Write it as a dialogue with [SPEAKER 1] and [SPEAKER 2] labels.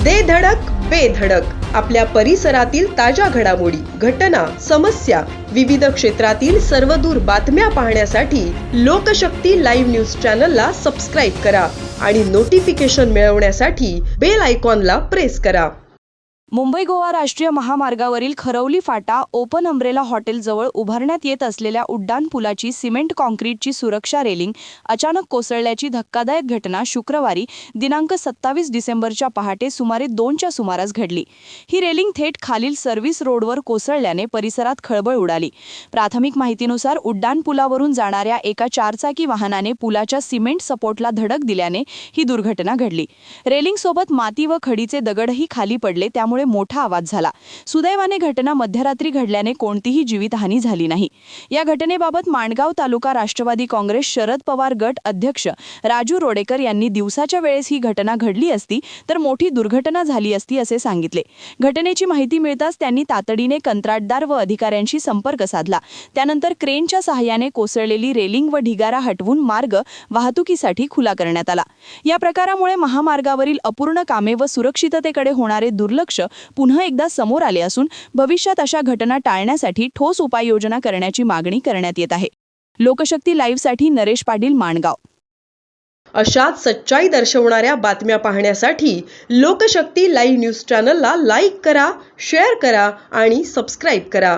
[SPEAKER 1] दे धडक बेधडक आपल्या परिसरातील ताज्या घडामोडी, घटना, समस्या, विविध क्षेत्रातील सर्वदूर बातम्या पाहण्यासाठी लोकशक्ती लाईव्ह न्यूज चॅनलला सबस्क्राईब करा आणि नोटिफिकेशन मिळवण्यासाठी बेल आयकॉनला प्रेस करा.
[SPEAKER 2] मुंबई गोवा राष्ट्रीय महामार्गावरील खरवली फाटा ओपन अम्ब्रेला हॉटेलजवळ उभारण्यात येत असलेल्या उड्डाण पुलाची सिमेंट कॉन्क्रीटची सुरक्षा रेलिंग अचानक कोसळल्याची धक्कादायक घटना शुक्रवारी दिनांक 27 डिसेंबरच्या पहाटे सुमारे 2च्या सुमारास घडली. ही रेलिंग थेट खालील सर्व्हिस रोडवर कोसळल्याने परिसरात खळबळ उडाली. प्राथमिक माहितीनुसार उड्डाण पुलावरून जाणाऱ्या एका 4चाकी वाहनाने पुलाच्या सिमेंट सपोर्टला धडक दिल्याने ही दुर्घटना घडली. रेलिंगसोबत माती व खडीचे दगडही खाली पडले, त्यामुळे मोठा आवाज झाला. सुदैवाने घटना मध्यरात्री घडल्याने कोणतीही जीवितहानी झाली नाही. या घटनेबाबत माणगाव तालुका राष्ट्रवादी काँग्रेस शरद पवार गट अध्यक्ष राजू रोडेकर यांनी दिवसाच्या वेळेस ही घटना घडली असती तर मोठी दुर्घटना झाली असती असे सांगितले. घटनेची माहिती मिळताच त्यांनी तातडीने कंत्राटदार व अधिकाऱ्यांशी संपर्क साधला. त्यानंतर क्रेनच्या सहाय्याने कोसळलेली रेलिंग व ढिगारा हटवून मार्ग वाहतुकीसाठी खुला करण्यात आला. या प्रकारामुळे महामार्गावरील अपूर्ण कामे व सुरक्षिततेकडे होणारे दुर्लक्ष पुन्हा एकदा समोर आले असून भविष्यात अशा घटना टाळण्यासाठी ठोस उपाययोजना करण्याची मागणी करण्यात येत आहे. लोकशक्ती लाईव्हसाठी नरेश पाटील, माणगाव.
[SPEAKER 1] अशाच सच्चाई दर्शवणाऱ्या बातम्या पाहण्यासाठी लोकशक्ती लाईव्ह न्यूज चॅनलला लाईक करा, शेअर करा आणि सबस्क्राईब करा.